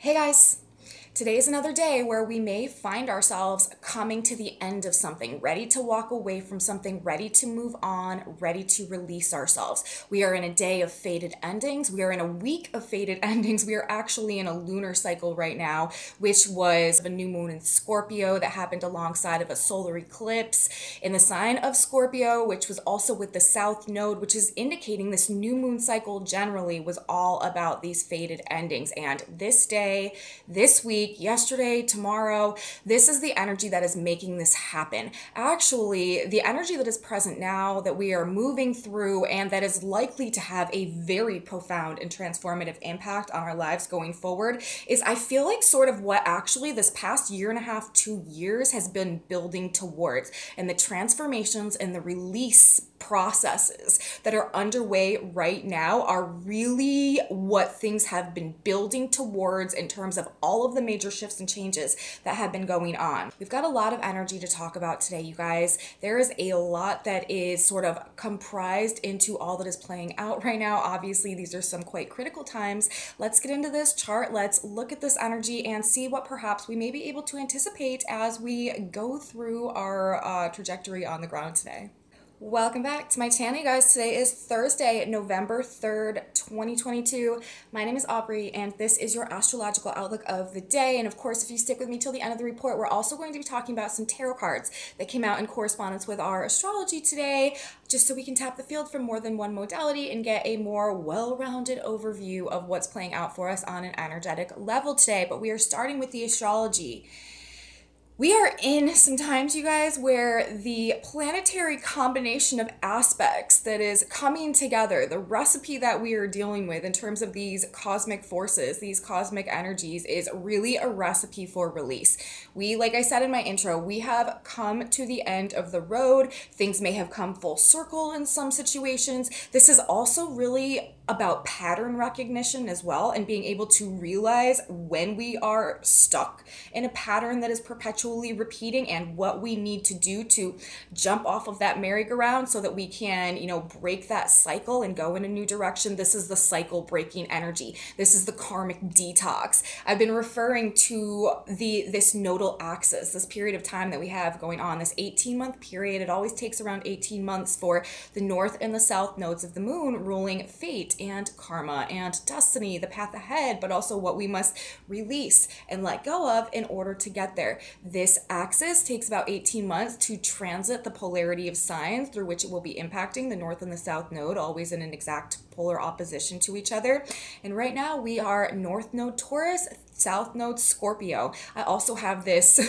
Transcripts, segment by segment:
Hey guys! Today is another day where we may find ourselves coming to the end of something, ready to walk away from something, ready to move on, ready to release ourselves. We are in a day of fated endings. We are in a week of fated endings. We are actually in a lunar cycle right now, which was a new moon in Scorpio that happened alongside of a solar eclipse in the sign of Scorpio, which was also with the South Node, which is indicating this new moon cycle generally was all about these fated endings. And this day, this week, yesterday, tomorrow, this is the energy that is making this happen. Actually, the energy that is present now that we are moving through and that is likely to have a very profound and transformative impact on our lives going forward is, I feel like, sort of what actually this past year and a half, 2 years has been building towards, and the transformations and the release processes that are underway right now are really what things have been building towards in terms of all of the major shifts and changes that have been going on. We've got a lot of energy to talk about today, you guys. There is a lot that is sort of comprised into all that is playing out right now. Obviously, these are some quite critical times. Let's get into this chart. Let's look at this energy and see what perhaps we may be able to anticipate as we go through our trajectory on the ground today. Welcome back to my channel, you guys. Today is Thursday, November 3rd, 2022. My name is Aubrey, and this is your astrological outlook of the day. And of course, if you stick with me till the end of the report, we're also going to be talking about some tarot cards that came out in correspondence with our astrology today, just so we can tap the field from more than one modality and get a more well-rounded overview of what's playing out for us on an energetic level today. But we are starting with the astrology. We are in some times, you guys, where the planetary combination of aspects that is coming together, the recipe that we are dealing with in terms of these cosmic forces, these cosmic energies, is really a recipe for release. We, like I said in my intro, we have come to the end of the road. Things may have come full circle in some situations. This is also really about pattern recognition as well, and being able to realize when we are stuck in a pattern that is perpetually repeating and what we need to do to jump off of that merry-go-round so that we can, break that cycle and go in a new direction. This is the cycle breaking energy. This is the karmic detox. I've been referring to this nodal axis, this period of time that we have going on, this 18-month period. It always takes around 18 months for the north and the south nodes of the moon ruling fate and karma and destiny, the path ahead, but also what we must release and let go of in order to get there. This axis takes about 18 months to transit the polarity of signs through which it will be impacting the north and the south node, always in an exact polar opposition to each other. And right now we are north node Taurus, south node Scorpio. I also have this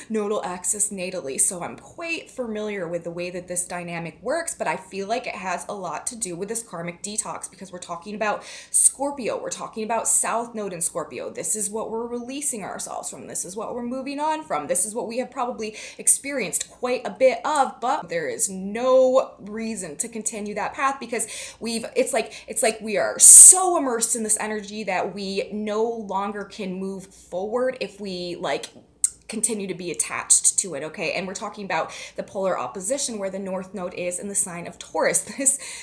nodal axis natally, so I'm quite familiar with the way that this dynamic works, but I feel like it has a lot to do with this karmic detox because we're talking about Scorpio, we're talking about south node in Scorpio. This is what we're releasing ourselves from. This is what we're moving on from. This is what we have probably experienced quite a bit of, but there is no reason to continue that path because it's like we are so immersed in this energy that we no longer can move forward if we continue to be attached to it, okay? And we're talking about the polar opposition where the north node is in the sign of Taurus.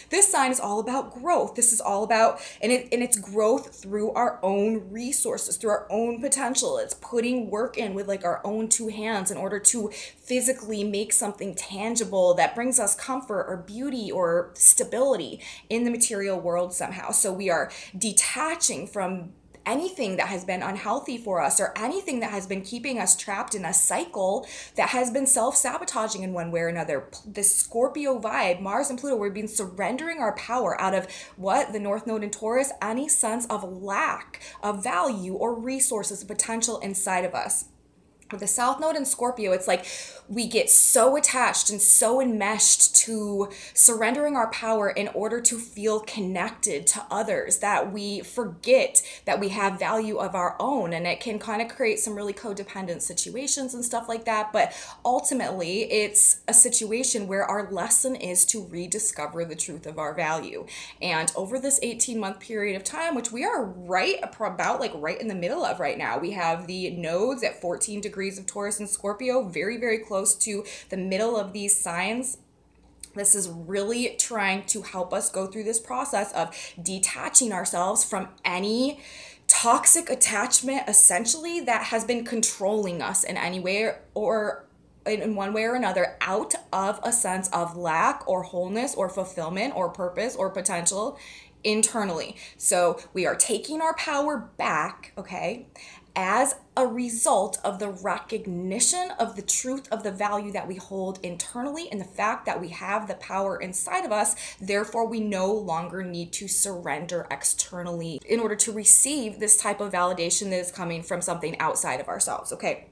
This sign is all about growth. This is all about, and it's growth through our own resources, through our own potential. It's putting work in with our own two hands in order to physically make something tangible that brings us comfort or beauty or stability in the material world somehow. So we are detaching from anything that has been unhealthy for us or anything that has been keeping us trapped in a cycle that has been self-sabotaging in one way or another. This Scorpio vibe, Mars and Pluto, we've been surrendering our power out of what? The North Node in Taurus, any sense of lack of value or resources, potential inside of us. With the South Node in Scorpio, it's like we get so attached and so enmeshed to surrendering our power in order to feel connected to others that we forget that we have value of our own, and it can kind of create some really codependent situations and stuff like that. But ultimately, it's a situation where our lesson is to rediscover the truth of our value. And over this 18-month period of time, which we are right in the middle of right now, we have the nodes at 14 degrees of Taurus and Scorpio, very, very close to the middle of these signs. This is really trying to help us go through this process of detaching ourselves from any toxic attachment essentially that has been controlling us in any way or in one way or another out of a sense of lack or wholeness or fulfillment or purpose or potential internally. So we are taking our power back, okay, as a result of the recognition of the truth of the value that we hold internally and the fact that we have the power inside of us. Therefore, we no longer need to surrender externally in order to receive this type of validation that is coming from something outside of ourselves, okay?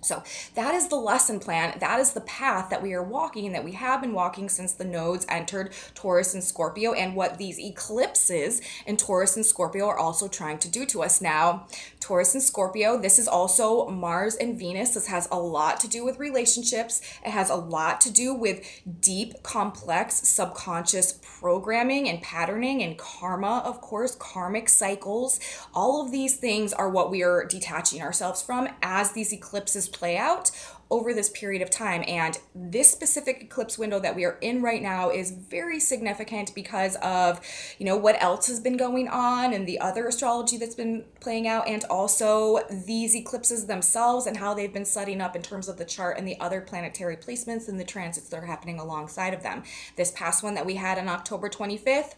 So that is the lesson plan. That is the path that we are walking and that we have been walking since the nodes entered Taurus and Scorpio, and what these eclipses in Taurus and Scorpio are also trying to do to us. Now, Taurus and Scorpio, this is also Mars and Venus. This has a lot to do with relationships. It has a lot to do with deep, complex, subconscious programming and patterning and karma, of course, karmic cycles. All of these things are what we are detaching ourselves from as these eclipses play out over this period of time. And this specific eclipse window that we are in right now is very significant because of, you know, what else has been going on and the other astrology that's been playing out, and also these eclipses themselves and how they've been setting up in terms of the chart and the other planetary placements and the transits that are happening alongside of them. This past one that we had on October 25th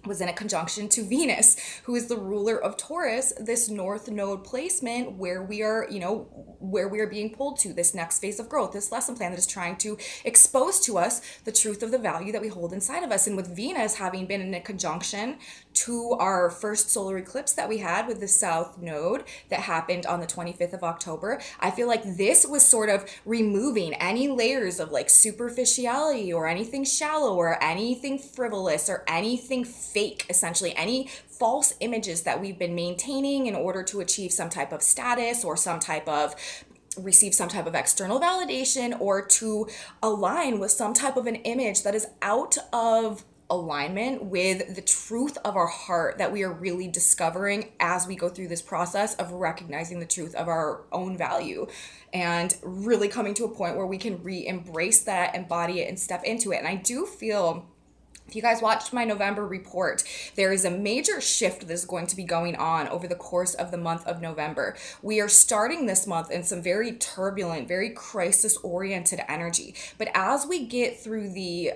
was in a conjunction to Venus, who is the ruler of Taurus, this north node placement where we are, you know, where we are being pulled to this next phase of growth, this lesson plan that is trying to expose to us the truth of the value that we hold inside of us. And with Venus having been in a conjunction to our first solar eclipse that we had with the south node that happened on the 25th of October, I feel like this was sort of removing any layers of like superficiality or anything shallow or anything frivolous or anything fake, essentially any false images that we've been maintaining in order to achieve some type of status or some type of receive some type of external validation or to align with some type of an image that is out of alignment with the truth of our heart that we are really discovering as we go through this process of recognizing the truth of our own value and really coming to a point where we can re-embrace that, embody it, and step into it. And I do feel, if you guys watched my November report, there is a major shift that is going to be going on over the course of the month of November. We are starting this month in some very turbulent, very crisis-oriented energy. But as we get through the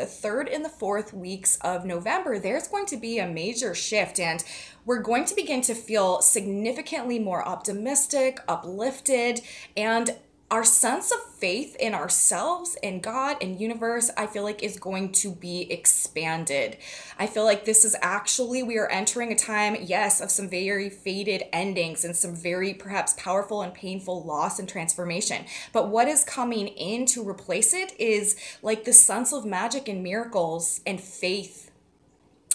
third and the fourth weeks of November, there's going to be a major shift, and we're going to begin to feel significantly more optimistic, uplifted, and our sense of faith in ourselves and God and universe, I feel like, is going to be expanded. I feel like this is actually, we are entering a time, yes, of some very faded endings and some very perhaps powerful and painful loss and transformation. But what is coming in to replace it is like the sense of magic and miracles and faith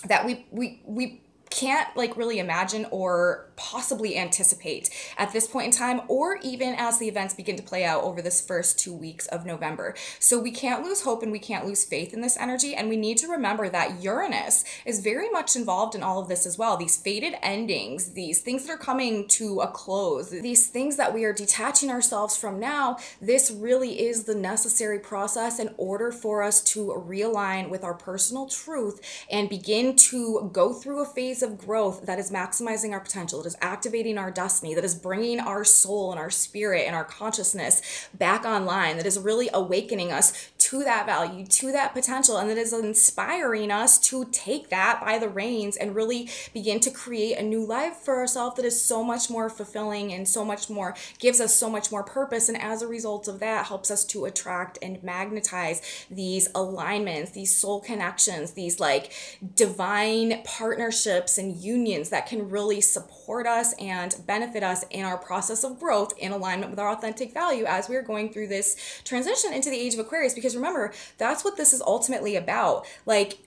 that we can't like really imagine or possibly anticipate at this point in time, or even as the events begin to play out over this first 2 weeks of November. So we can't lose hope and we can't lose faith in this energy. And we need to remember that Uranus is very much involved in all of this as well. These faded endings, these things that are coming to a close, these things that we are detaching ourselves from now, this really is the necessary process in order for us to realign with our personal truth and begin to go through a phase of growth that is maximizing our potential, that is activating our destiny, that is bringing our soul and our spirit and our consciousness back online, that is really awakening us to that value, to that potential, and that is inspiring us to take that by the reins and really begin to create a new life for ourselves that is so much more fulfilling and so much more, gives us so much more purpose. And as a result of that, helps us to attract and magnetize these alignments, these soul connections, these like divine partnerships and unions that can really support us and benefit us in our process of growth in alignment with our authentic value as we're going through this transition into the age of Aquarius. Because remember, that's what this is ultimately about. Like,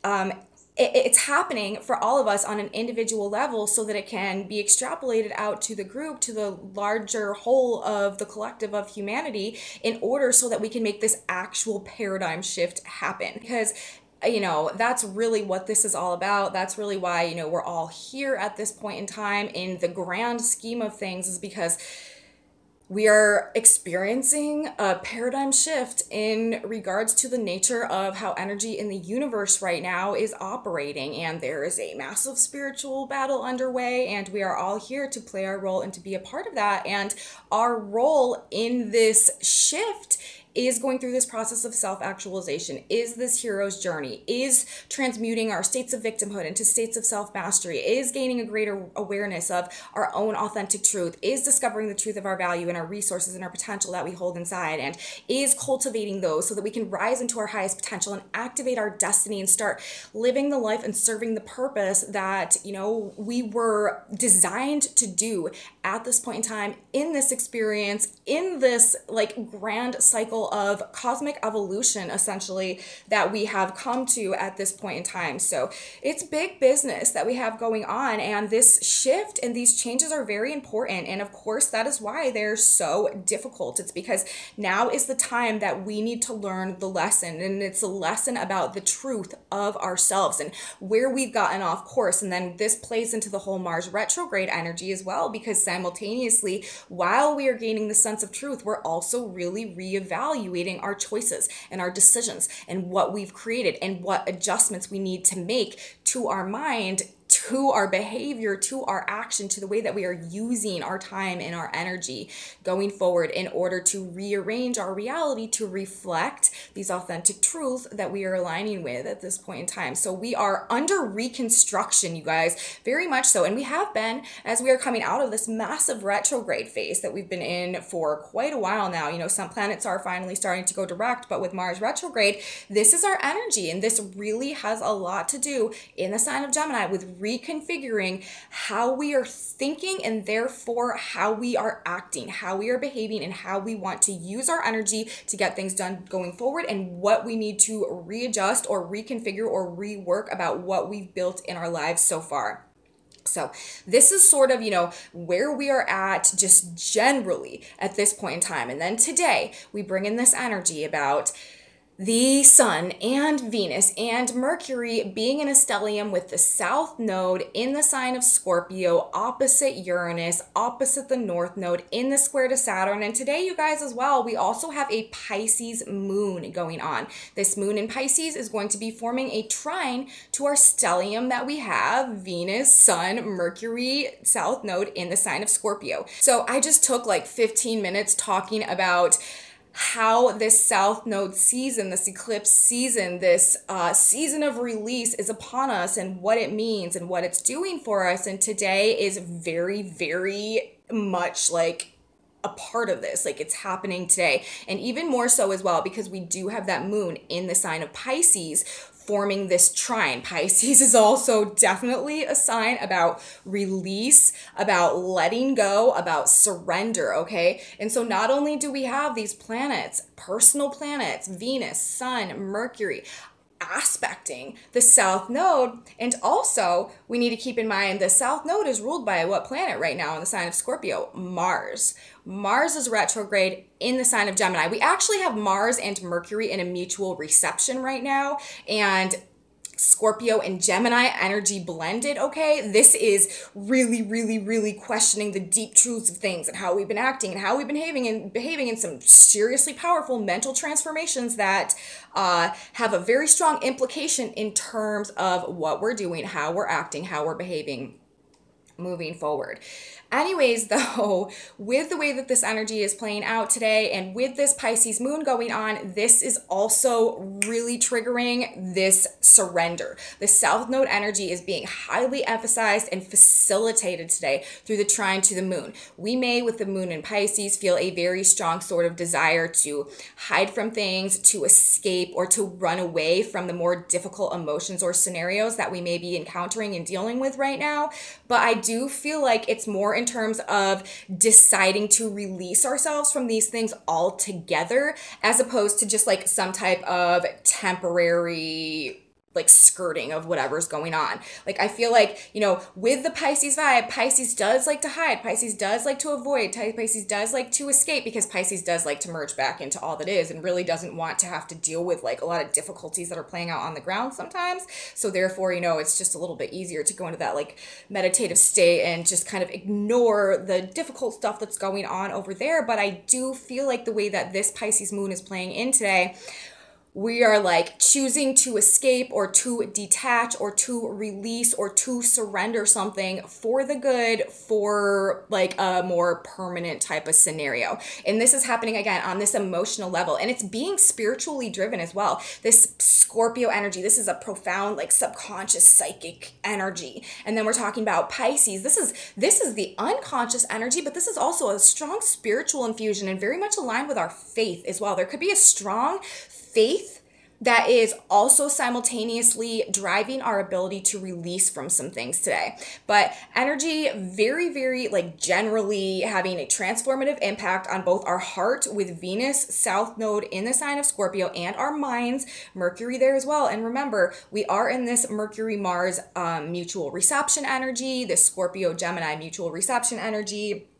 it's happening for all of us on an individual level so that it can be extrapolated out to the group, to the larger whole of the collective of humanity, in order so that we can make this actual paradigm shift happen. Because you know, that's really what this is all about. That's really why, you know, we're all here at this point in time in the grand scheme of things, is because We are experiencing a paradigm shift in regards to the nature of how energy in the universe right now is operating. And there is a massive spiritual battle underway, and we are all here to play our role and to be a part of that. And our role in this shift is going through this process of self-actualization, is this hero's journey, is transmuting our states of victimhood into states of self-mastery, is gaining a greater awareness of our own authentic truth, is discovering the truth of our value and our resources and our potential that we hold inside, and is cultivating those so that we can rise into our highest potential and activate our destiny and start living the life and serving the purpose that, we were designed to do at this point in time, in this experience, in this grand cycle of cosmic evolution, essentially, that we have come to at this point in time. So it's big business that we have going on, and this shift and these changes are very important. And of course, that is why they're so difficult. It's because now is the time that we need to learn the lesson, and it's a lesson about the truth of ourselves and where we've gotten off course. And then this plays into the whole Mars retrograde energy as well, because simultaneously, while we are gaining the sense of truth, we're also really reevaluating our choices and our decisions and what we've created and what adjustments we need to make to our mind, to our behavior, to our action, to the way that we are using our time and our energy going forward in order to rearrange our reality to reflect these authentic truths that we are aligning with at this point in time. So we are under reconstruction, you guys, very much so. And we have been, as we are coming out of this massive retrograde phase that we've been in for quite a while now. Some planets are finally starting to go direct, but with Mars retrograde, this is our energy. And this really has a lot to do in the sign of Gemini with reconfiguring how we are thinking and therefore how we are acting, how we are behaving, and how we want to use our energy to get things done going forward, and what we need to readjust or reconfigure or rework about what we've built in our lives so far. So this is sort of, where we are at just generally at this point in time. And then today we bring in this energy about the Sun and Venus and Mercury being in a stellium with the South Node in the sign of Scorpio, opposite Uranus, opposite the North Node in the square to Saturn. And today, you guys, as well, we also have a Pisces moon going on. This moon in Pisces is going to be forming a trine to our stellium that we have, Venus, Sun, Mercury, South Node in the sign of Scorpio. So I just took 15 minutes talking about how this South Node season, this eclipse season, this season of release is upon us and what it means and what it's doing for us. And today is very, very much a part of this. It's happening today. And even more so as well, because we do have that moon in the sign of Pisces forming this trine. Pisces is also definitely a sign about release, about letting go, about surrender, okay? And so not only do we have these planets, personal planets, Venus, Sun, Mercury, aspecting the South Node, and also we need to keep in mind the South Node is ruled by what planet right now in the sign of Scorpio? Mars. Mars is retrograde in the sign of Gemini. We actually have Mars and Mercury in a mutual reception right now, and Scorpio and Gemini energy blended, okay? This is really, really, really questioning the deep truths of things and how we've been acting and how we've been behaving in some seriously powerful mental transformations that have a very strong implication in terms of what we're doing, how we're acting, how we're behaving moving forward. Anyways, though, with the way that this energy is playing out today and with this Pisces moon going on, this is also really triggering this surrender. The South Node energy is being highly emphasized and facilitated today through the trine to the moon. We may, with the moon in Pisces, feel a very strong sort of desire to hide from things, to escape, or to run away from the more difficult emotions or scenarios that we may be encountering and dealing with right now. But I do feel like it's more in terms of deciding to release ourselves from these things altogether, as opposed to just some type of temporary like skirting of whatever's going on. Like I feel like, you know, with the Pisces vibe, Pisces does like to hide, Pisces does like to avoid, Pisces does like to escape, because Pisces does like to merge back into all that is and really doesn't want to have to deal with like a lot of difficulties that are playing out on the ground sometimes. So therefore, you know, it's just a little bit easier to go into that like meditative state and just kind of ignore the difficult stuff that's going on over there. But I do feel like the way that this Pisces moon is playing in today, we are like choosing to escape or to detach or to release or to surrender something for the good, for like a more permanent type of scenario. And this is happening again on this emotional level, and it's being spiritually driven as well. This Scorpio energy, this is a profound like subconscious psychic energy. And then we're talking about Pisces. This is the unconscious energy, but this is also a strong spiritual infusion and very much aligned with our faith as well. There could be a strong faith that is also simultaneously driving our ability to release from some things today. But energy very, very like generally having a transformative impact on both our heart with Venus South Node in the sign of Scorpio and our minds, Mercury there as well. And remember, we are in this Mercury-Mars mutual reception energy, this Scorpio-Gemini mutual reception energy.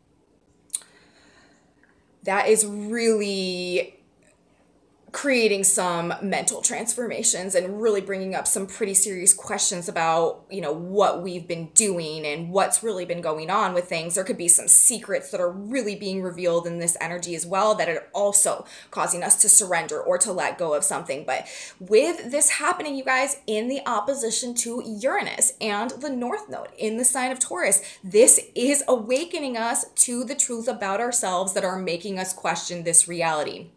That is really creating some mental transformations and really bringing up some pretty serious questions about, you know, what we've been doing and what's really been going on with things. There could be some secrets that are really being revealed in this energy as well that are also causing us to surrender or to let go of something. But with this happening, you guys, in the opposition to Uranus and the North Node in the sign of Taurus, this is awakening us to the truths about ourselves that are making us question this reality.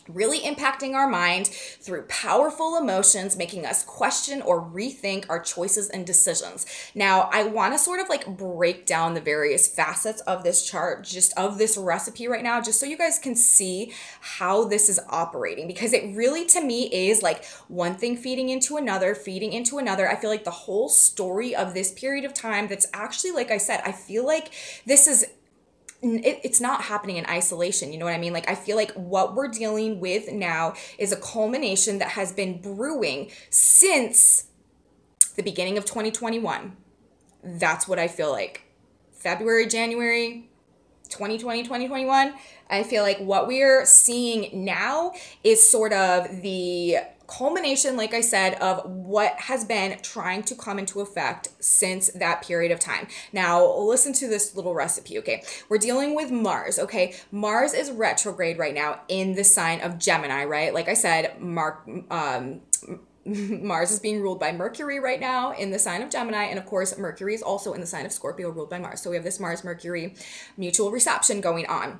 Really impacting our mind through powerful emotions, making us question or rethink our choices and decisions. Now, I want to sort of like break down the various facets of this chart, just of this recipe right now, just so you guys can see how this is operating, because it really, to me, is like one thing feeding into another, feeding into another. I feel like the whole story of this period of time, that's actually, like I said, I feel like this is it's not happening in isolation. You know what I mean? Like, I feel like what we're dealing with now is a culmination that has been brewing since the beginning of 2021. That's what I feel like. February, January, 2020, 2021. I feel like what we're seeing now is sort of the culmination, like I said, of what has been trying to come into effect since that period of time. Now, listen to this little recipe, okay? We're dealing with Mars, okay? Mars is retrograde right now in the sign of Gemini, right? Like I said, Mars is being ruled by Mercury right now in the sign of Gemini. And of course, Mercury is also in the sign of Scorpio, ruled by Mars. So we have this Mars-Mercury mutual reception going on.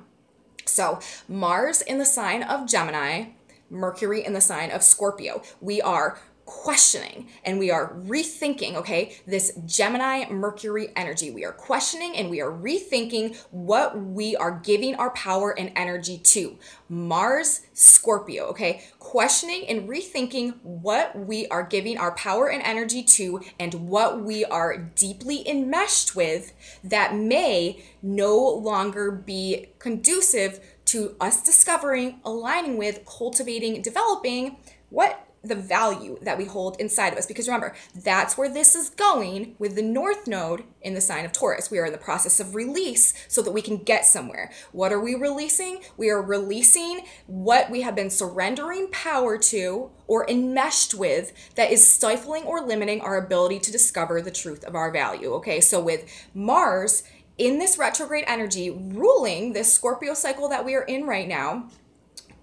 So Mars in the sign of Gemini, Mercury in the sign of Scorpio. We are questioning and we are rethinking, okay, this Gemini Mercury energy. We are questioning and we are rethinking what we are giving our power and energy to. Mars Scorpio, okay, questioning and rethinking what we are giving our power and energy to and what we are deeply enmeshed with that may no longer be conducive to us discovering, aligning with, cultivating, developing what the value that we hold inside of us. Because remember, that's where this is going with the North Node in the sign of Taurus. We are in the process of release so that we can get somewhere. What are we releasing? We are releasing what we have been surrendering power to or enmeshed with that is stifling or limiting our ability to discover the truth of our value. Okay, so with Mars in this retrograde energy ruling this Scorpio cycle that we are in right now,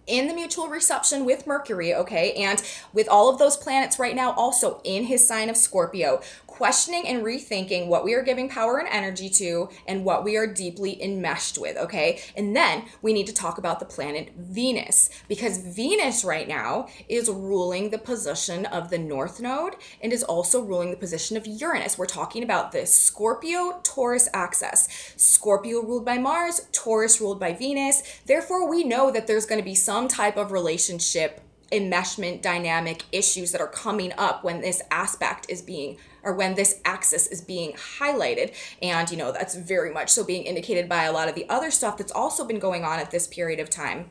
in the mutual reception with Mercury, okay, and with all of those planets right now also in his sign of Scorpio, questioning and rethinking what we are giving power and energy to and what we are deeply enmeshed with, okay? And then we need to talk about the planet Venus, because Venus right now is ruling the position of the North Node and is also ruling the position of Uranus. We're talking about this Scorpio-Taurus axis. Scorpio ruled by Mars, Taurus ruled by Venus. Therefore, we know that there's going to be some type of relationship enmeshment dynamic issues that are coming up when this aspect is being, or when this axis is being highlighted. And, you know, that's very much so being indicated by a lot of the other stuff that's also been going on at this period of time.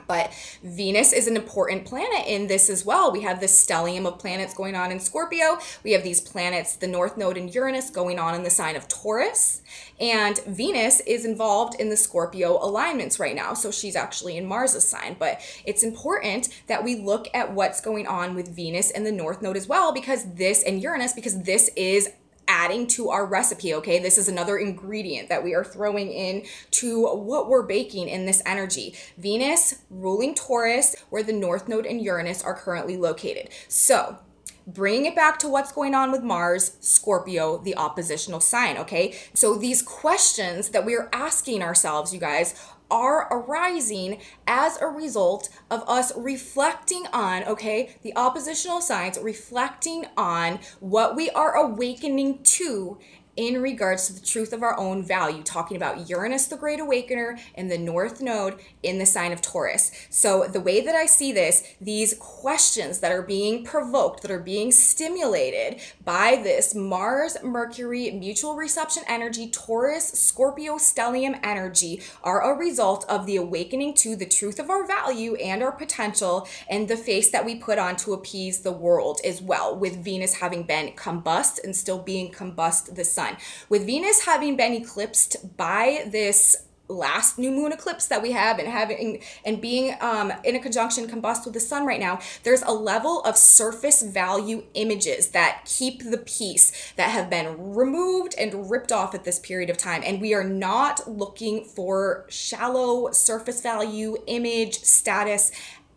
But Venus is an important planet in this as well. We have this stellium of planets going on in Scorpio. We have these planets, the North Node and Uranus, going on in the sign of Taurus. And Venus is involved in the Scorpio alignments right now. So she's actually in Mars's sign. But it's important that we look at what's going on with Venus and the North Node as well, because this, and Uranus, because this is adding to our recipe, okay? This is another ingredient that we are throwing in to what we're baking in this energy. Venus ruling Taurus, where the North Node and Uranus are currently located. So bringing it back to what's going on with Mars, Scorpio, the oppositional sign, okay? So these questions that we're asking ourselves, you guys, are arising as a result of us reflecting on, okay, the oppositional signs, reflecting on what we are awakening to in regards to the truth of our own value, talking about Uranus, the Great Awakener, and the North Node in the sign of Taurus. So the way that I see this, these questions that are being provoked, that are being stimulated by this Mars, Mercury, mutual reception energy, Taurus, Scorpio, stellium energy, are a result of the awakening to the truth of our value and our potential, and the face that we put on to appease the world as well, with Venus having been combust and still being combust the sun. With Venus having been eclipsed by this last new moon eclipse that we have, and being in a conjunction combust with the sun right now, there's a level of surface value images that keep the peace, that have been removed and ripped off at this period of time. And we are not looking for shallow surface value image status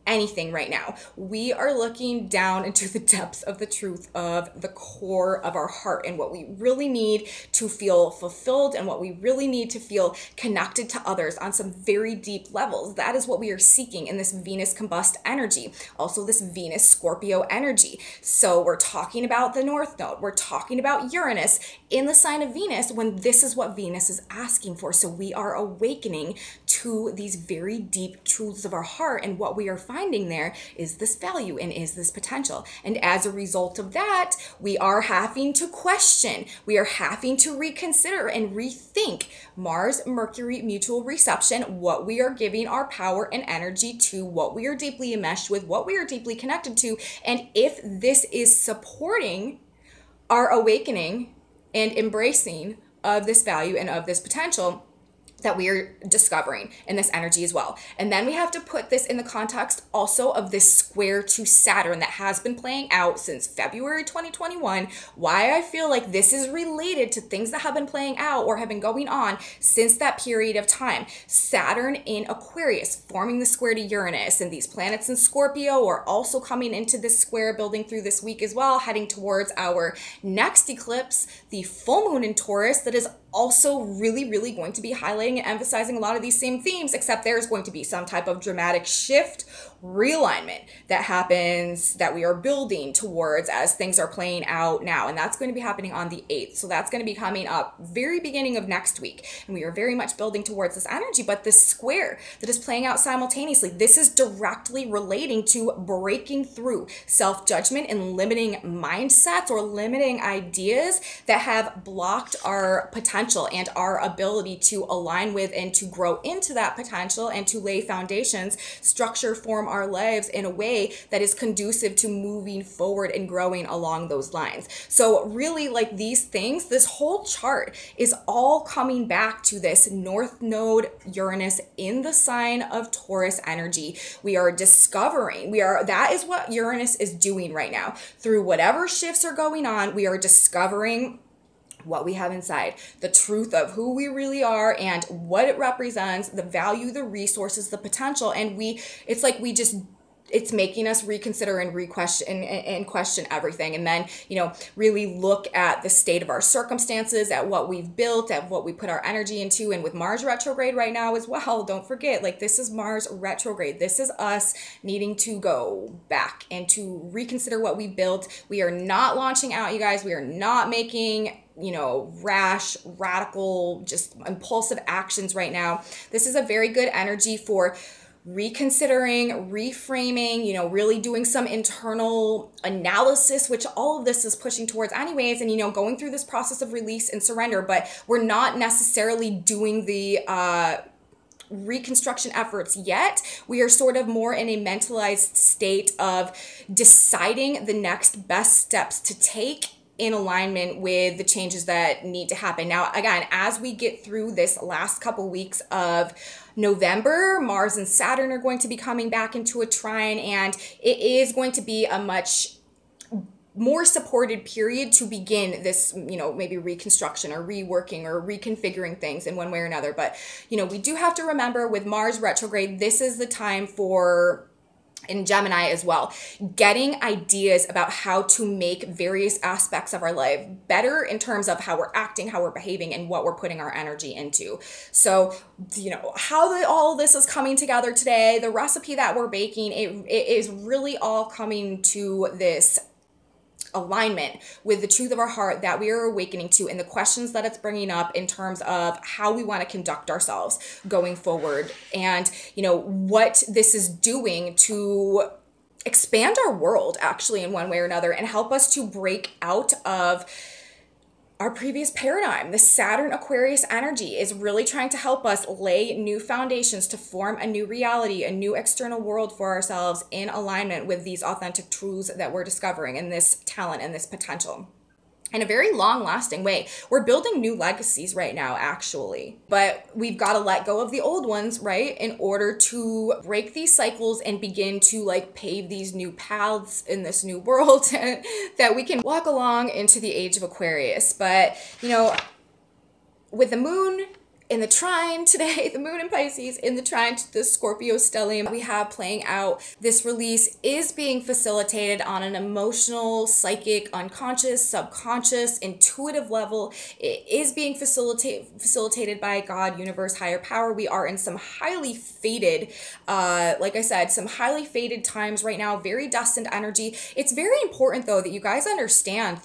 anything right now. We are looking down into the depths of the truth of the core of our heart, and what we really need to feel fulfilled, and what we really need to feel connected to others on some very deep levels. That is what we are seeking in this Venus combust energy. Also this Venus Scorpio energy. So we're talking about the North Node. We're talking about Uranus in the sign of Venus, when this is what Venus is asking for. So we are awakening to these very deep truths of our heart, and what we are finding there is this value and is this potential. And as a result of that, we are having to question, we are having to reconsider and rethink Mars, Mercury, mutual reception, what we are giving our power and energy to, what we are deeply enmeshed with, what we are deeply connected to, and if this is supporting our awakening and embracing of this value and of this potential that we are discovering in this energy as well. And then we have to put this in the context also of this square to Saturn that has been playing out since February 2021. Why I feel like this is related to things that have been playing out or have been going on since that period of time. Saturn in Aquarius forming the square to Uranus, and these planets in Scorpio are also coming into this square, building through this week as well, heading towards our next eclipse, the full moon in Taurus, that is also really going to be highlighting and emphasizing a lot of these same themes, except there's going to be some type of dramatic shift, realignment that happens, that we are building towards as things are playing out now. And that's going to be happening on the 8th. So that's going to be coming up very beginning of next week. And we are very much building towards this energy, but this square that is playing out simultaneously, this is directly relating to breaking through self-judgment and limiting mindsets or limiting ideas that have blocked our potential and our ability to align with and to grow into that potential and to lay foundations, structure, form our lives in a way that is conducive to moving forward and growing along those lines. So really, like, these things, this whole chart is all coming back to this North Node Uranus in the sign of Taurus energy. We are discovering, that is what Uranus is doing right now. Through whatever shifts are going on, we are discovering what we have inside, the truth of who we really are and what it represents, the value, the resources, the potential. And it's making us reconsider and question everything. And then, really look at the state of our circumstances, at what we've built, at what we put our energy into. And with Mars retrograde right now as well, don't forget, like, this is Mars retrograde. This is us needing to go back and to reconsider what we built. We are not launching out, you guys. We are not making rash, radical, just impulsive actions right now. This is a very good energy for reconsidering, reframing, really doing some internal analysis, which all of this is pushing towards anyways, and, going through this process of release and surrender. But we're not necessarily doing the reconstruction efforts yet. We are sort of more in a mentalized state of deciding the next best steps to take in alignment with the changes that need to happen. Now, again, as we get through this last couple weeks of November, Mars and Saturn are going to be coming back into a trine, and it is going to be a much more supported period to begin this, maybe reconstruction or reworking or reconfiguring things in one way or another. But, we do have to remember with Mars retrograde, this is the time for, in Gemini as well, getting ideas about how to make various aspects of our life better in terms of how we're acting, how we're behaving, and what we're putting our energy into. So, how all this is coming together today, the recipe that we're baking, it is really all coming to this alignment with the truth of our heart that we are awakening to, and the questions that it's bringing up in terms of how we want to conduct ourselves going forward, and what this is doing to expand our world actually in one way or another, and help us to break out of our previous paradigm. The Saturn Aquarius energy is really trying to help us lay new foundations to form a new reality, a new external world for ourselves in alignment with these authentic truths that we're discovering, and this talent and this potential in a very long-lasting way. We're building new legacies right now, actually, but we've got to let go of the old ones, right, in order to break these cycles and begin to pave these new paths in this new world that we can walk along into the age of Aquarius. But with the moon in the trine today, the moon in Pisces in the trine to the Scorpio stellium we have playing out, this release is being facilitated on an emotional, psychic, unconscious, subconscious, intuitive level. It is being facilitated by God, universe, higher power. We are in some highly fated, like I said, some highly fated times right now, very destined energy. It's very important though that you guys understand,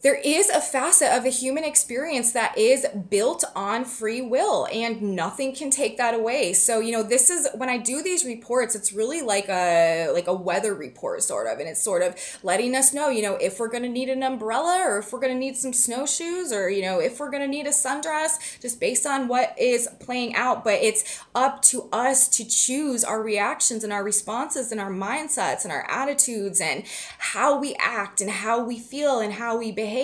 there is a facet of the human experience that is built on free will, and nothing can take that away. So, this is, when I do these reports, it's really like a weather report sort of, and it's sort of letting us know, if we're going to need an umbrella, or if we're going to need some snowshoes, or, if we're going to need a sundress, just based on what is playing out. But it's up to us to choose our reactions and our responses and our mindsets and our attitudes and how we act and how we feel and how we behave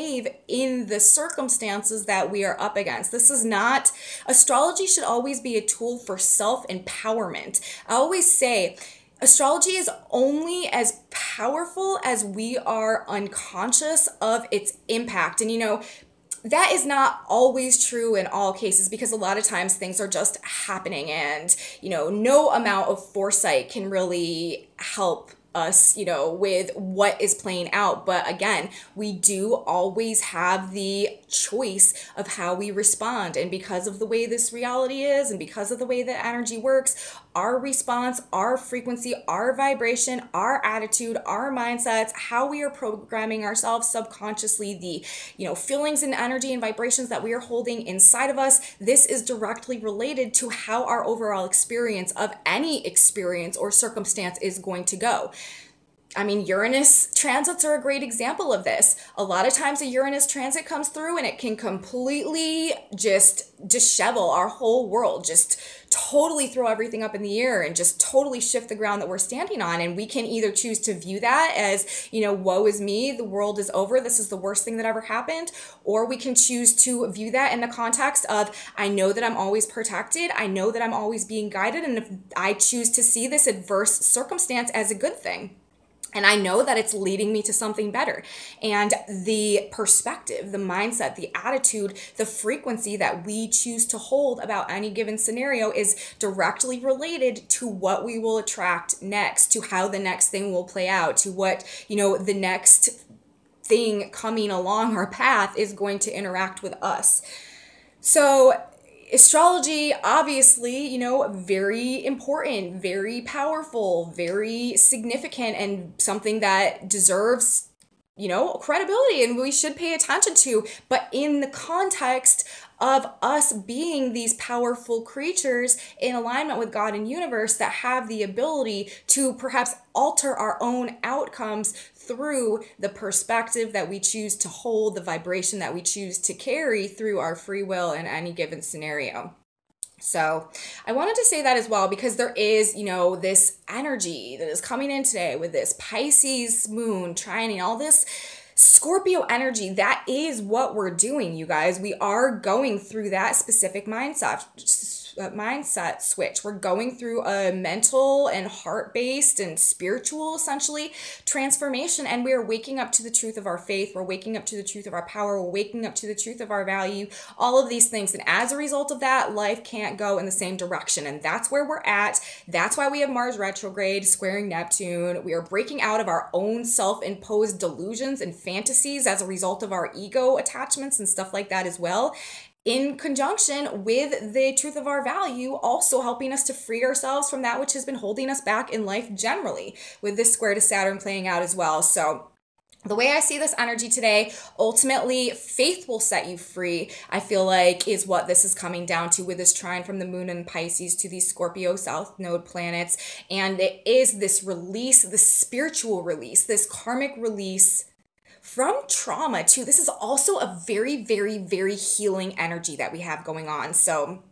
in the circumstances that we are up against. This is not, astrology should always be a tool for self-empowerment. I always say astrology is only as powerful as we are unconscious of its impact. And that is not always true in all cases, because a lot of times things are just happening, and no amount of foresight can really help us, with what is playing out. But again, we do always have the choice of how we respond. And because of the way this reality is, and because of the way that energy works, our response, our frequency, our vibration, our attitude, our mindsets, how we are programming ourselves subconsciously, the, feelings and energy and vibrations that we are holding inside of us, this is directly related to how our overall experience of any experience or circumstance is going to go. I mean, Uranus transits are a great example of this. A lot of times a Uranus transit comes through and it can completely just dishevel our whole world, just totally throw everything up in the air and just totally shift the ground that we're standing on. And we can either choose to view that as, woe is me, the world is over, this is the worst thing that ever happened. Or we can choose to view that in the context of, I know that I'm always protected, I know that I'm always being guided, and if I choose to see this adverse circumstance as a good thing, and I know that it's leading me to something better. And the perspective, the mindset, the attitude, the frequency that we choose to hold about any given scenario is directly related to what we will attract next, to how the next thing will play out, to what, the next thing coming along our path is going to interact with us. So astrology, obviously, very important, very powerful, very significant, and something that deserves, credibility, and we should pay attention to, but in the context of us being these powerful creatures in alignment with God and universe that have the ability to perhaps alter our own outcomes through the perspective that we choose to hold, the vibration that we choose to carry through our free will in any given scenario. So I wanted to say that as well, because there is, you know, this energy that is coming in today with this Pisces moon trining, all this Scorpio energy. That is what we're doing, you guys. We are going through that specific mindset switch. We're going through a mental and heart-based and spiritual, essentially, transformation, and we are waking up to the truth of our faith. We're waking up to the truth of our power. We're waking up to the truth of our value, all of these things. And as a result of that, life can't go in the same direction, and that's where we're at. That's why we have Mars retrograde squaring Neptune. We are breaking out of our own self-imposed delusions and fantasies as a result of our ego attachments and stuff like that as well, in conjunction with the truth of our value, also helping us to free ourselves from that which has been holding us back in life generally, with this square to Saturn playing out as well. So the way I see this energy today, ultimately, faith will set you free, I feel like, is what this is coming down to with this trine from the moon in Pisces to these Scorpio South Node planets. And it is this release, this spiritual release, this karmic release from trauma too. This is also a very, very, very healing energy that we have going on. So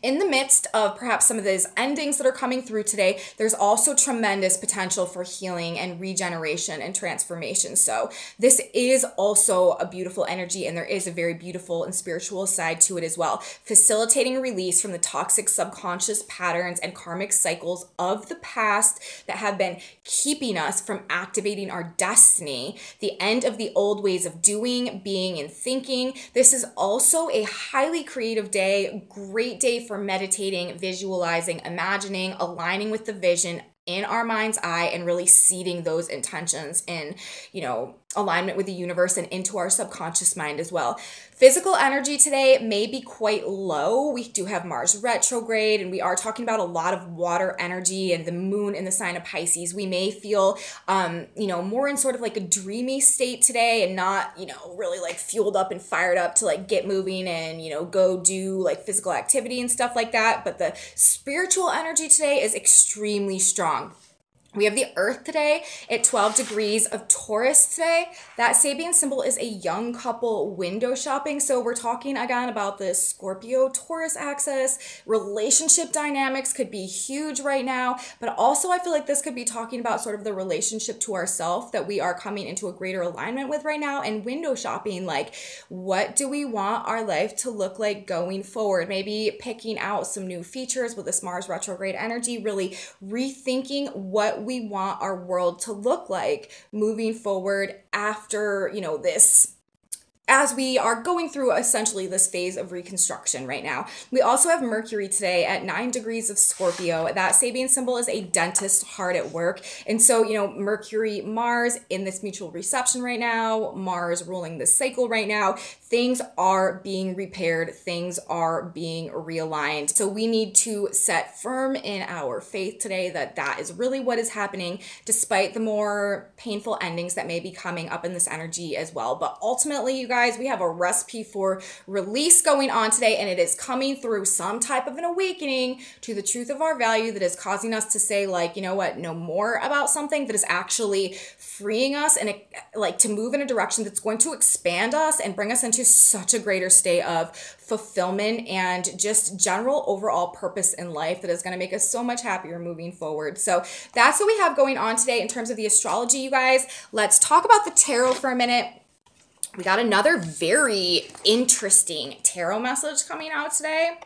in the midst of perhaps some of these endings that are coming through today, there's also tremendous potential for healing and regeneration and transformation. So this is also a beautiful energy, and there is a very beautiful and spiritual side to it as well, facilitating a release from the toxic subconscious patterns and karmic cycles of the past that have been keeping us from activating our destiny, the end of the old ways of doing, being, and thinking. This is also a highly creative day, great day for meditating, visualizing, imagining, aligning with the vision in our mind's eye, and really seeding those intentions in, you know, alignment with the universe and into our subconscious mind as well. Physical energy today may be quite low. We do have Mars retrograde, and we are talking about a lot of water energy and the moon in the sign of Pisces. We may feel, you know, more in sort of like a dreamy state today, and not, you know, really like fueled up and fired up to like get moving and, you know, go do like physical activity and stuff like that. But the spiritual energy today is extremely strong. We have the Earth today at 12 degrees of Taurus today. That Sabian symbol is a young couple window shopping. So we're talking again about the Scorpio-Taurus axis. Relationship dynamics could be huge right now, but also I feel like this could be talking about sort of the relationship to ourself that we are coming into a greater alignment with right now. And window shopping, like, what do we want our life to look like going forward? Maybe picking out some new features with this Mars retrograde energy, really rethinking what we want our world to look like moving forward after, you know, this, as we are going through essentially this phase of reconstruction right now. We also have Mercury today at 9 degrees of Scorpio. That Sabian symbol is a dentist hard at work. And so, you know, Mercury, Mars in this mutual reception right now, Mars ruling this cycle right now, things are being repaired, things are being realigned. So we need to set firm in our faith today that that is really what is happening, despite the more painful endings that may be coming up in this energy as well. But ultimately, you guys, we have a recipe for release going on today, and it is coming through some type of an awakening to the truth of our value that is causing us to say, like, you know what, no more about something that is actually freeing us and like to move in a direction that's going to expand us and bring us into such a greater state of fulfillment and just general overall purpose in life that is going to make us so much happier moving forward. So that's what we have going on today in terms of the astrology, you guys. Let's talk about the tarot for a minute. We got another very interesting tarot message coming out today.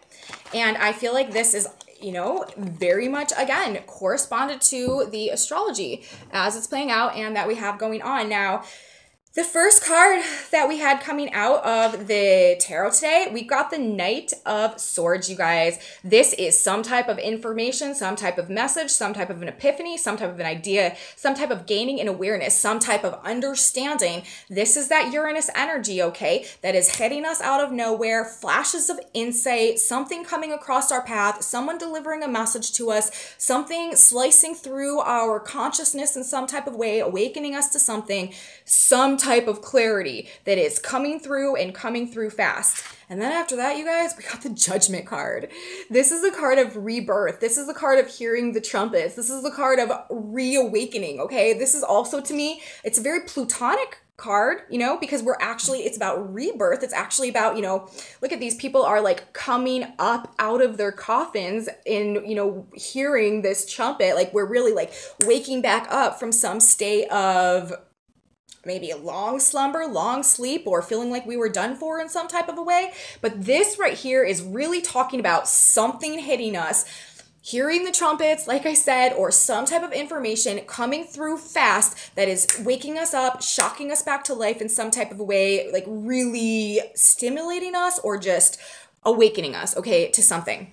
And I feel like this is, you know, very much, again, corresponded to the astrology as it's playing out and that we have going on. Now, the first card that we had coming out of the tarot today, we've got the Knight of Swords, you guys. This is some type of information, some type of message, some type of an epiphany, some type of an idea, some type of gaining an awareness, some type of understanding. This is that Uranus energy, okay, that is hitting us out of nowhere, flashes of insight, something coming across our path, someone delivering a message to us, something slicing through our consciousness in some type of way, awakening us to something, some type of clarity that is coming through and coming through fast. And then after that, you guys, we got the Judgment card. This is the card of rebirth. This is the card of hearing the trumpets. This is the card of reawakening, okay? This is also, to me, it's a very Plutonic card, you know, because it's about rebirth. It's actually about, you know, look at these people are like coming up out of their coffins in, you know, hearing this trumpet. Like we're really like waking back up from some state of maybe a long slumber, long sleep, or feeling like we were done for in some type of a way. But this right here is really talking about something hitting us, hearing the trumpets, like I said, or some type of information coming through fast that is waking us up, shocking us back to life in some type of a way, like really stimulating us or just awakening us, okay, to something.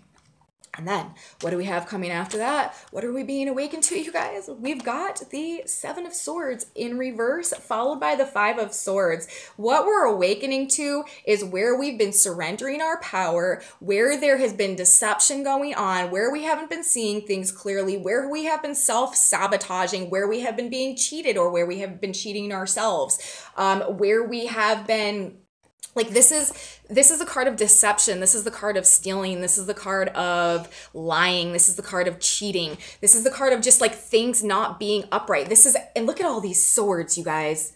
And then what do we have coming after that? What are we being awakened to, you guys? We've got the Seven of Swords in reverse, followed by the Five of Swords. What we're awakening to is where we've been surrendering our power, where there has been deception going on, where we haven't been seeing things clearly, where we have been self-sabotaging, where we have been being cheated or where we have been cheating ourselves, where we have been... Like this is a card of deception. This is the card of stealing. This is the card of lying. This is the card of cheating. This is the card of just like things not being upright. And look at all these swords, you guys.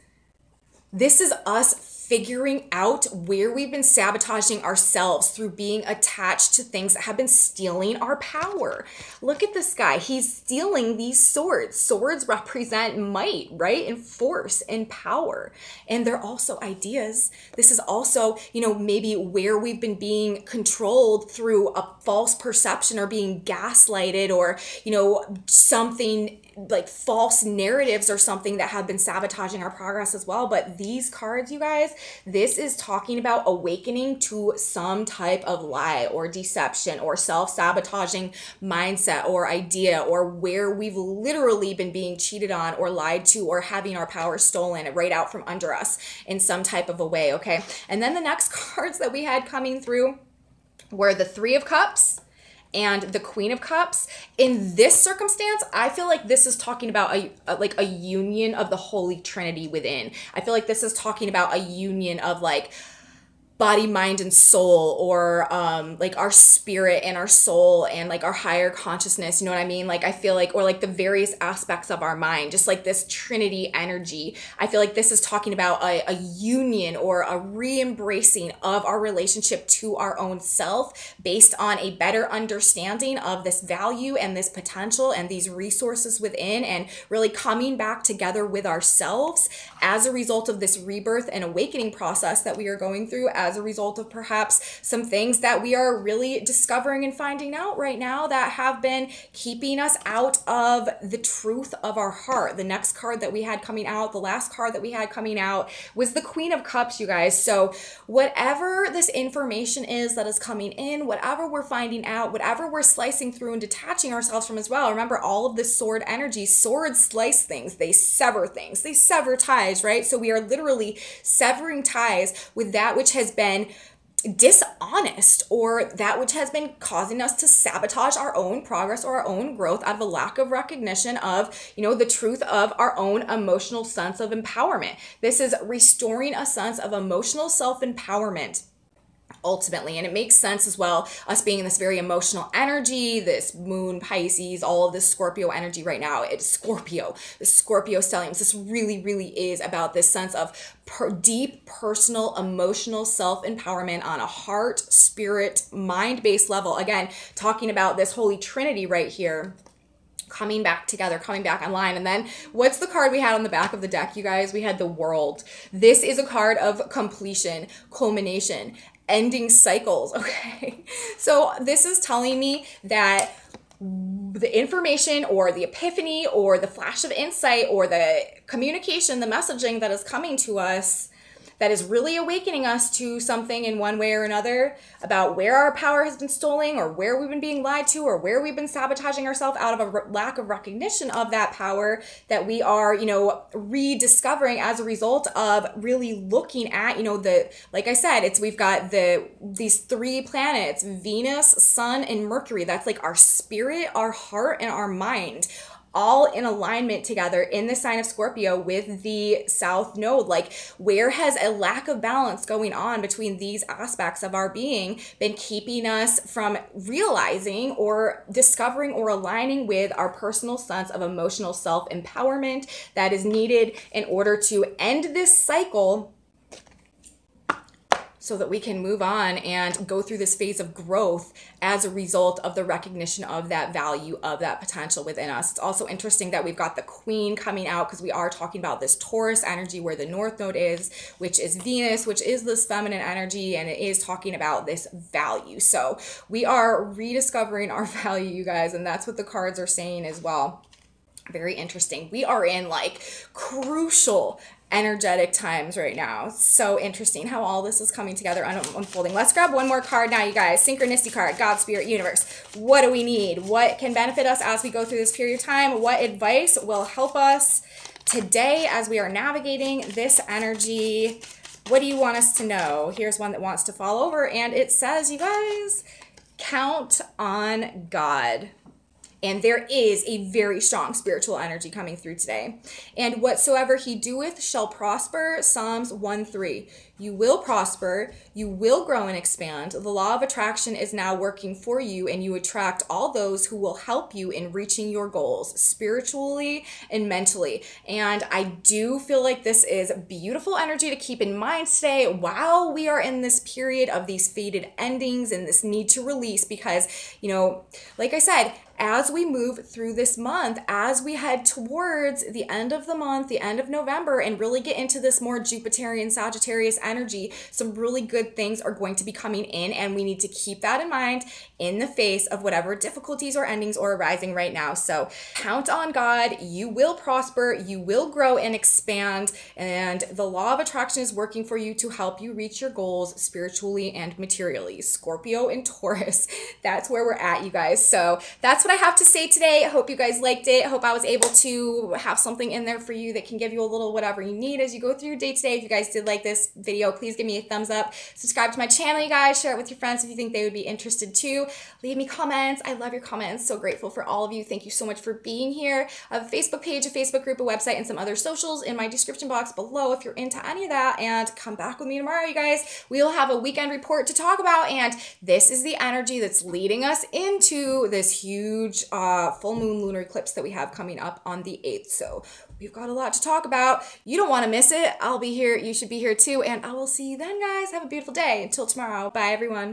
This is us figuring out where we've been sabotaging ourselves through being attached to things that have been stealing our power. Look at this guy. He's stealing these swords. Swords represent might, right? And force and power. And they're also ideas. This is also, you know, maybe where we've been being controlled through a false perception or being gaslighted or, you know, something like false narratives or something that have been sabotaging our progress as well. But these cards, you guys, this is talking about awakening to some type of lie or deception or self-sabotaging mindset or idea, or where we've literally been being cheated on or lied to or having our power stolen right out from under us in some type of a way, okay? And then the next cards that we had coming through were the Three of Cups and the Queen of Cups. In this circumstance, I feel like this is talking about a union of the Holy Trinity within. I feel like this is talking about a union of like body, mind, and soul, or like our spirit and our soul and like our higher consciousness, you know what I mean? Like I feel like, or like the various aspects of our mind, just like this Trinity energy. I feel like this is talking about a union or a re-embracing of our relationship to our own self based on a better understanding of this value and this potential and these resources within, and really coming back together with ourselves as a result of this rebirth and awakening process that we are going through, as a result of perhaps some things that we are really discovering and finding out right now that have been keeping us out of the truth of our heart. The next card that we had coming out, the last card that we had coming out, was the Queen of Cups, you guys. So whatever this information is that is coming in, whatever we're finding out, whatever we're slicing through and detaching ourselves from as well, remember all of this sword energy. Swords slice things, they sever things, they sever ties, right? So we are literally severing ties with that which has been dishonest, or that which has been causing us to sabotage our own progress or our own growth out of a lack of recognition of, you know, the truth of our own emotional sense of empowerment. This is restoring a sense of emotional self-empowerment ultimately. And it makes sense as well, us being in this very emotional energy, this moon, Pisces, all of this Scorpio energy right now. It's Scorpio, the Scorpio stelliums. This really, really is about this sense of deep personal emotional self-empowerment on a heart, spirit, mind-based level. Again, talking about this Holy Trinity right here, coming back together, coming back online. And then what's the card we had on the back of the deck, you guys? We had the World. This is a card of completion, culmination, ending cycles, okay? So this is telling me that the information or the epiphany or the flash of insight or the communication, the messaging that is coming to us, that is really awakening us to something in one way or another about where our power has been stolen, or where we've been being lied to, or where we've been sabotaging ourselves out of a lack of recognition of that power that we are, you know, rediscovering as a result of really looking at, you know, like I said, we've got these three planets, Venus, Sun, and Mercury. That's like our spirit, our heart, and our mind, all in alignment together in the sign of Scorpio with the South Node. Like, where has a lack of balance going on between these aspects of our being been keeping us from realizing or discovering or aligning with our personal sense of emotional self-empowerment that is needed in order to end this cycle so that we can move on and go through this phase of growth as a result of the recognition of that value, of that potential within us. It's also interesting that we've got the Queen coming out because we are talking about this Taurus energy where the North Node is, which is Venus, which is this feminine energy, and it is talking about this value. So we are rediscovering our value, you guys, and that's what the cards are saying as well. Very interesting. We are in like crucial energetic times right now. So interesting how all this is coming together and unfolding. Let's grab one more card now, you guys. Synchronicity card, God, Spirit, Universe. What do we need? What can benefit us as we go through this period of time? What advice will help us today as we are navigating this energy? What do you want us to know? Here's one that wants to fall over, and it says, you guys, count on God. And there is a very strong spiritual energy coming through today. And whatsoever he doeth shall prosper, Psalms 1:3. You will prosper, you will grow and expand. The law of attraction is now working for you, and you attract all those who will help you in reaching your goals, spiritually and mentally. And I do feel like this is beautiful energy to keep in mind today while we are in this period of these faded endings and this need to release, because, you know, like I said, as we move through this month, as we head towards the end of the month, the end of November, and really get into this more Jupiterian Sagittarius energy, some really good things are going to be coming in, and we need to keep that in mind in the face of whatever difficulties or endings are arising right now. So count on God. You will prosper, you will grow and expand, and the law of attraction is working for you to help you reach your goals spiritually and materially. Scorpio and Taurus, that's where we're at, you guys. So that's what I have to say today. I hope you guys liked it. I hope I was able to have something in there for you that can give you a little whatever you need as you go through your day today. If you guys did like this video, please give me a thumbs up. Subscribe to my channel, you guys. Share it with your friends if you think they would be interested too. Leave me comments. I love your comments. So grateful for all of you. Thank you so much for being here. I have a Facebook page, a Facebook group, a website, and some other socials in my description box below if you're into any of that. And come back with me tomorrow, you guys. We'll have a weekend report to talk about, and this is the energy that's leading us into this huge full moon lunar eclipse that we have coming up on the 8th. So we've got a lot to talk about. You don't want to miss it. I'll be here. You should be here too. And I will see you then, guys. Have a beautiful day. Until tomorrow. Bye, everyone.